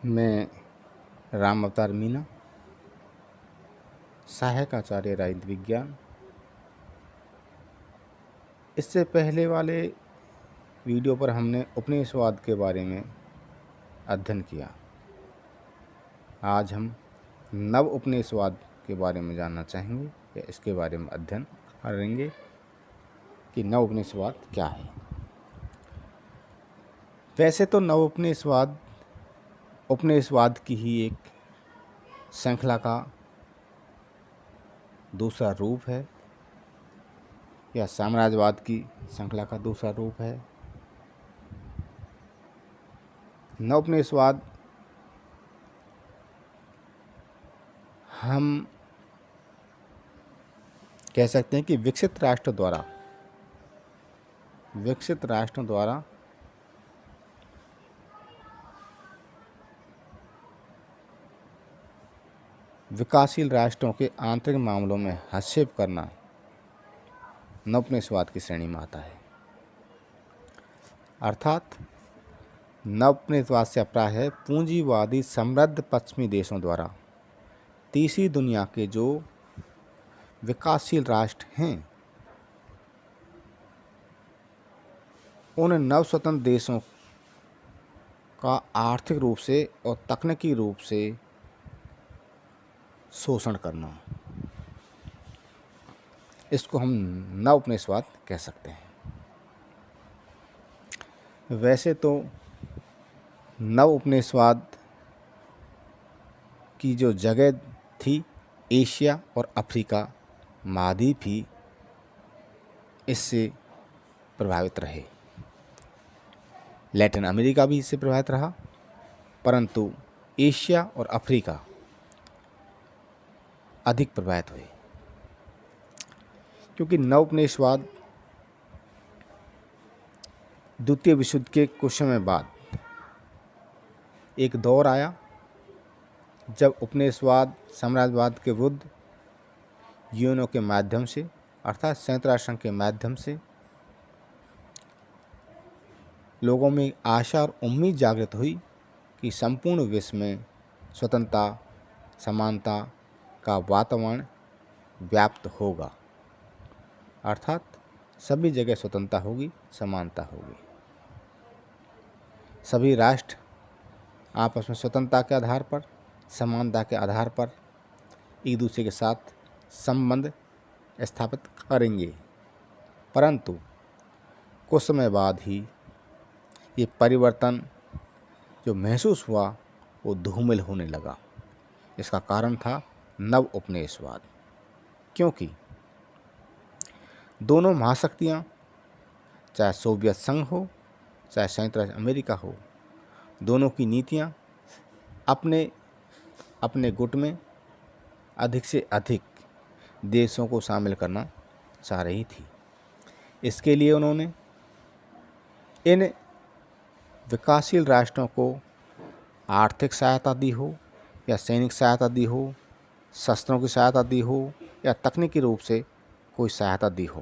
मैं राम अवतार मीना, सहायक आचार्य राजनीति विज्ञान। इससे पहले वाले वीडियो पर हमने उपनिवेशवाद के बारे में अध्ययन किया। आज हम नव उपनिवेशवाद के बारे में जानना चाहेंगे या इसके बारे में अध्ययन करेंगे कि नव उपनिवेशवाद क्या है। वैसे तो नव उपनिवेशवाद की ही एक श्रृंखला का दूसरा रूप है या साम्राज्यवाद की श्रृंखला का दूसरा रूप है। नव उपनिवेशवाद हम कह सकते हैं कि विकसित राष्ट्र द्वारा विकासशील राष्ट्रों के आंतरिक मामलों में हस्तक्षेप करना नव उपनिवेशवाद की श्रेणी में आता है। अर्थात नव उपनिवेशवाद से अभिप्राय है पूंजीवादी समृद्ध पश्चिमी देशों द्वारा तीसरी दुनिया के जो विकासशील राष्ट्र हैं उन नव स्वतंत्र देशों का आर्थिक रूप से और तकनीकी रूप से शोषण करना, इसको हम नव उपनिवेशवाद कह सकते हैं। वैसे तो नव उपनिवेशवाद की जो जगह थी एशिया और अफ्रीका महाद्वीप ही इससे प्रभावित रहे। लैटिन अमेरिका भी इससे प्रभावित रहा, परंतु एशिया और अफ्रीका अधिक प्रभावित हुए, क्योंकि नव उपनिवेशवाद द्वितीय विश्व युद्ध के कुछ समय बाद एक दौर आया जब उपनिवेशवाद साम्राज्यवाद के विरुद्ध यूएनओ के माध्यम से अर्थात संयुक्त राष्ट्र संघ के माध्यम से लोगों में आशा और उम्मीद जागृत हुई कि संपूर्ण विश्व में स्वतंत्रता समानता का वातावरण व्याप्त होगा, अर्थात सभी जगह स्वतंत्रता होगी, समानता होगी। सभी राष्ट्र आपस में स्वतंत्रता के आधार पर, समानता के आधार पर एक दूसरे के साथ संबंध स्थापित करेंगे। परंतु कुछ समय बाद ही ये परिवर्तन जो महसूस हुआ वो धूमिल होने लगा। इसका कारण था नव उपनिवेशवाद, क्योंकि दोनों महाशक्तियाँ चाहे सोवियत संघ हो चाहे संयुक्त राज्य अमेरिका हो, दोनों की नीतियाँ अपने अपने गुट में अधिक से अधिक देशों को शामिल करना चाह रही थी। इसके लिए उन्होंने इन विकासशील राष्ट्रों को आर्थिक सहायता दी हो या सैनिक सहायता दी हो, शस्त्रों की सहायता दी हो या तकनीकी रूप से कोई सहायता दी हो,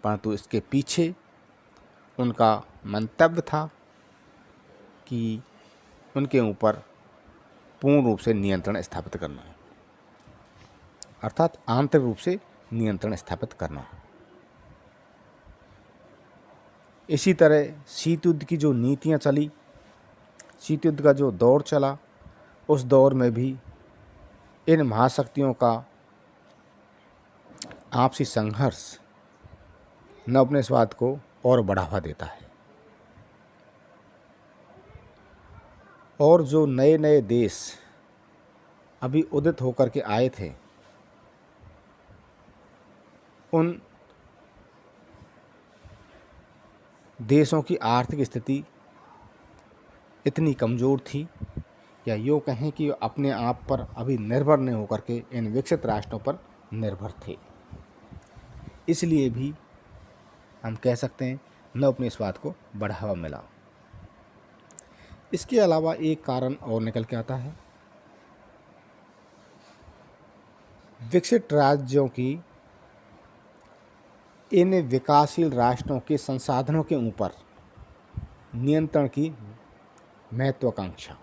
परंतु इसके पीछे उनका मंतव्य था कि उनके ऊपर पूर्ण रूप से नियंत्रण स्थापित करना, अर्थात आंतरिक रूप से नियंत्रण स्थापित करना। इसी तरह शीत युद्ध की जो नीतियाँ चली, शीत युद्ध का जो दौर चला, उस दौर में भी इन महाशक्तियों का आपसी संघर्ष नव उपनिवेशवाद को और बढ़ावा देता है। और जो नए नए देश अभी उदित होकर के आए थे, उन देशों की आर्थिक स्थिति इतनी कमज़ोर थी या यूँ कहें कि अपने आप पर अभी निर्भर नहीं होकर के इन विकसित राष्ट्रों पर निर्भर थे। इसलिए भी हम कह सकते हैं नव उपनिवेशवाद को बढ़ावा मिला। इसके अलावा एक कारण और निकल के आता है, विकसित राज्यों की इन विकासशील राष्ट्रों के संसाधनों के ऊपर नियंत्रण की महत्वाकांक्षा।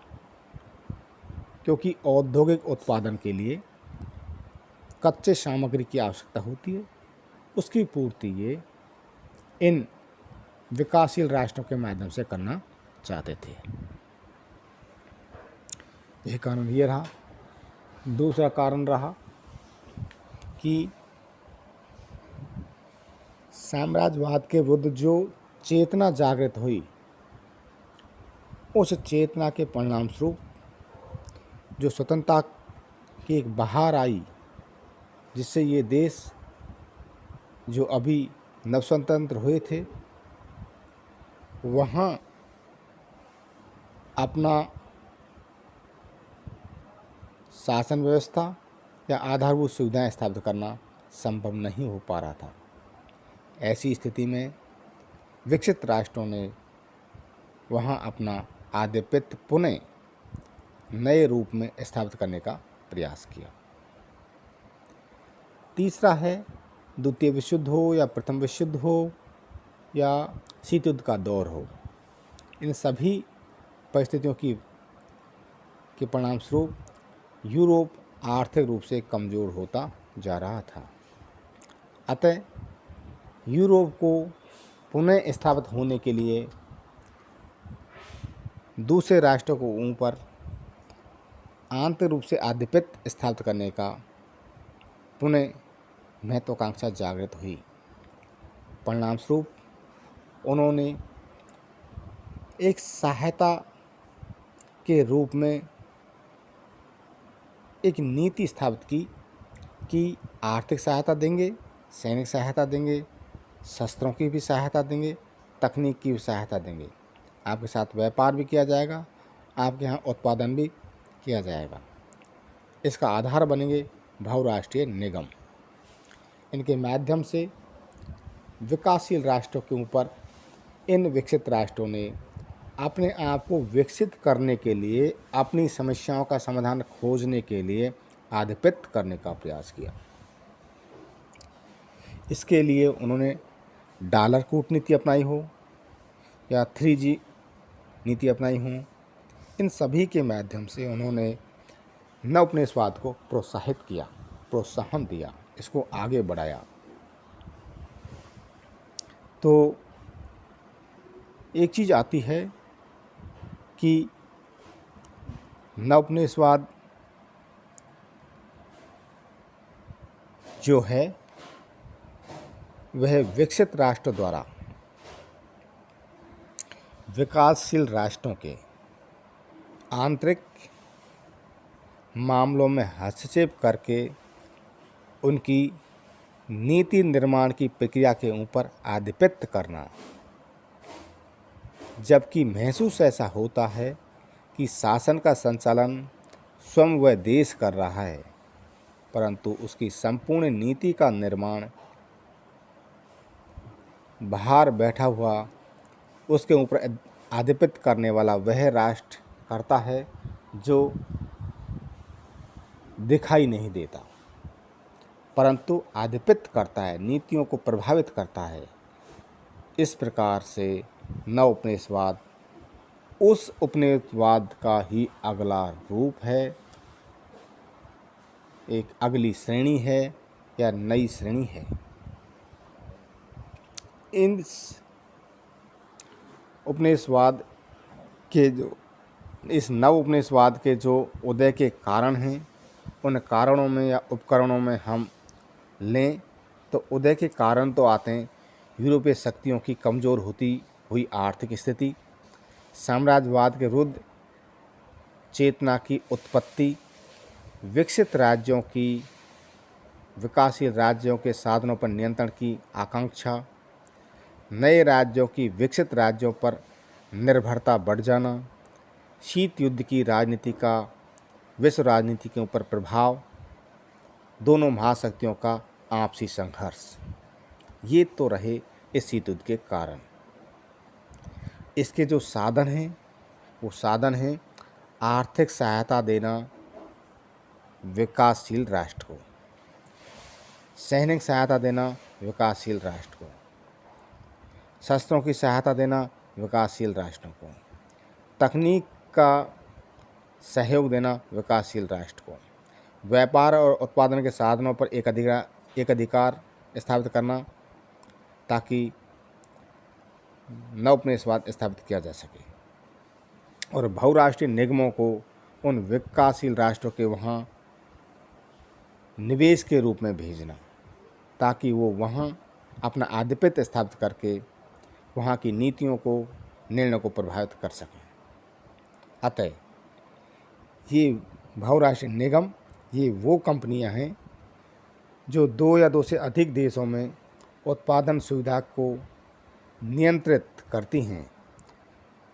क्योंकि औद्योगिक उत्पादन के लिए कच्चे सामग्री की आवश्यकता होती है, उसकी पूर्ति ये इन विकासशील राष्ट्रों के माध्यम से करना चाहते थे। यह कारण ये रहा। दूसरा कारण रहा कि साम्राज्यवाद के विरुद्ध जो चेतना जागृत हुई, उस चेतना के परिणाम स्वरूप जो स्वतंत्रता की एक बहार आई, जिससे ये देश जो अभी नवस्वतंत्र हुए थे वहाँ अपना शासन व्यवस्था या आधारभूत सुविधाएं स्थापित करना संभव नहीं हो पा रहा था। ऐसी स्थिति में विकसित राष्ट्रों ने वहाँ अपना आधिपत्य पुनः नए रूप में स्थापित करने का प्रयास किया। तीसरा है, द्वितीय विश्व युद्ध हो या प्रथम विश्व युद्ध हो या शीत युद्ध का दौर हो, इन सभी परिस्थितियों के परिणाम स्वरूप यूरोप आर्थिक रूप से कमज़ोर होता जा रहा था। अतः यूरोप को पुनः स्थापित होने के लिए दूसरे राष्ट्रों को ऊपर आंतरिक रूप से आधिपत्य स्थापित करने का पुनः महत्वाकांक्षा जागृत हुई। परिणाम स्वरूप उन्होंने एक सहायता के रूप में एक नीति स्थापित की कि आर्थिक सहायता देंगे, सैनिक सहायता देंगे, शस्त्रों की भी सहायता देंगे, तकनीक की भी सहायता देंगे, आपके साथ व्यापार भी किया जाएगा, आपके यहाँ उत्पादन भी किया जाएगा। इसका आधार बनेंगे बहुराष्ट्रीय निगम। इनके माध्यम से विकासशील राष्ट्रों के ऊपर इन विकसित राष्ट्रों ने अपने आप को विकसित करने के लिए, अपनी समस्याओं का समाधान खोजने के लिए आधिपत्य करने का प्रयास किया। इसके लिए उन्होंने डॉलर कूटनीति अपनाई हो या 3G नीति अपनाई हो, इन सभी के माध्यम से उन्होंने नवोपनिवेशवाद को प्रोत्साहित किया, प्रोत्साहन दिया, इसको आगे बढ़ाया। तो एक चीज़ आती है कि नवोपनिवेशवाद जो है वह विकसित राष्ट्र द्वारा विकासशील राष्ट्रों के आंतरिक मामलों में हस्तक्षेप करके उनकी नीति निर्माण की प्रक्रिया के ऊपर आधिपत्य करना, जबकि महसूस ऐसा होता है कि शासन का संचालन स्वयं वह देश कर रहा है, परंतु उसकी संपूर्ण नीति का निर्माण बाहर बैठा हुआ उसके ऊपर आधिपत्य करने वाला वह राष्ट्र करता है जो दिखाई नहीं देता, परंतु आधिपत्य करता है, नीतियों को प्रभावित करता है। इस प्रकार से नवोपनिवेशवाद उस उपनिवेशवाद का ही अगला रूप है, एक अगली श्रेणी है या नई श्रेणी है। इस नव उपनिवेशवाद के जो उदय के कारण हैं, उन कारणों में या उपकरणों में हम लें तो उदय के कारण तो आते हैं यूरोपीय शक्तियों की कमज़ोर होती हुई आर्थिक स्थिति, साम्राज्यवाद के विरुद्ध चेतना की उत्पत्ति, विकसित राज्यों की विकासशील राज्यों के साधनों पर नियंत्रण की आकांक्षा, नए राज्यों की विकसित राज्यों पर निर्भरता बढ़ जाना, शीत युद्ध की राजनीति का विश्व राजनीति के ऊपर प्रभाव, दोनों महाशक्तियों का आपसी संघर्ष, ये तो रहे इस शीत युद्ध के कारण। इसके जो साधन हैं वो साधन हैं आर्थिक सहायता देना विकासशील राष्ट्र को, सैनिक सहायता देना विकासशील राष्ट्र को, शस्त्रों की सहायता देना विकासशील राष्ट्रों को, तकनीक का सहयोग देना विकासशील राष्ट्र को, व्यापार और उत्पादन के साधनों पर एक अधिकार स्थापित करना ताकि नवोपनिवेशवाद स्थापित किया जा सके, और बहुराष्ट्रीय निगमों को उन विकासशील राष्ट्रों के वहाँ निवेश के रूप में भेजना ताकि वो वहाँ अपना आधिपत्य स्थापित करके वहाँ की नीतियों को, निर्णयों को प्रभावित कर सकें। अतः ये बहुराष्ट्रीय निगम ये वो कंपनियां हैं जो 2 या 2 से अधिक देशों में उत्पादन सुविधा को नियंत्रित करती हैं,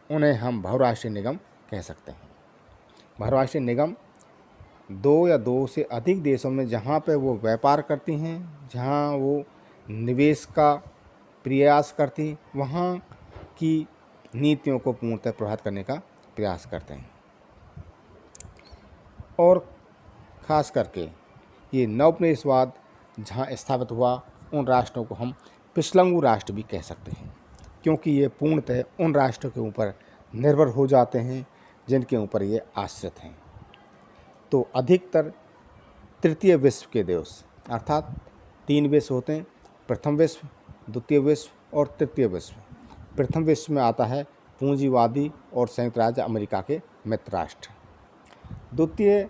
उन्हें हम बहुराष्ट्रीय निगम कह सकते हैं। बहुराष्ट्रीय निगम 2 या 2 से अधिक देशों में जहाँ पे वो व्यापार करती हैं, जहाँ वो निवेश का प्रयास करती, वहाँ की नीतियों को पूर्णतः प्रभावित करने का प्रयास करते हैं। और ख़ास करके ये नवोपनिवेशवाद जहाँ स्थापित हुआ उन राष्ट्रों को हम पिछलंगू राष्ट्र भी कह सकते हैं, क्योंकि ये पूर्णतः उन राष्ट्रों के ऊपर निर्भर हो जाते हैं जिनके ऊपर ये आश्रित हैं। तो अधिकतर तृतीय विश्व के देश, अर्थात 3 विश्व होते हैं, प्रथम विश्व, द्वितीय विश्व और तृतीय विश्व। प्रथम विश्व में आता है पूंजीवादी और संयुक्त राज्य अमेरिका के मित्र राष्ट्र। द्वितीय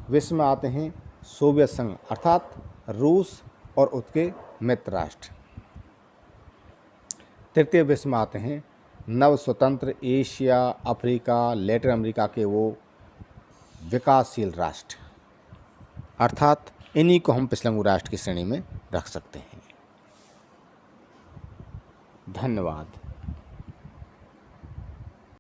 विश्व में आते हैं सोवियत संघ अर्थात रूस और उसके मित्र राष्ट्र। तृतीय विश्व में आते हैं नव स्वतंत्र एशिया, अफ्रीका, लैटिन अमेरिका के वो विकासशील राष्ट्र, अर्थात इन्हीं को हम पिछलंगू राष्ट्र की श्रेणी में रख सकते हैं। धन्यवाद।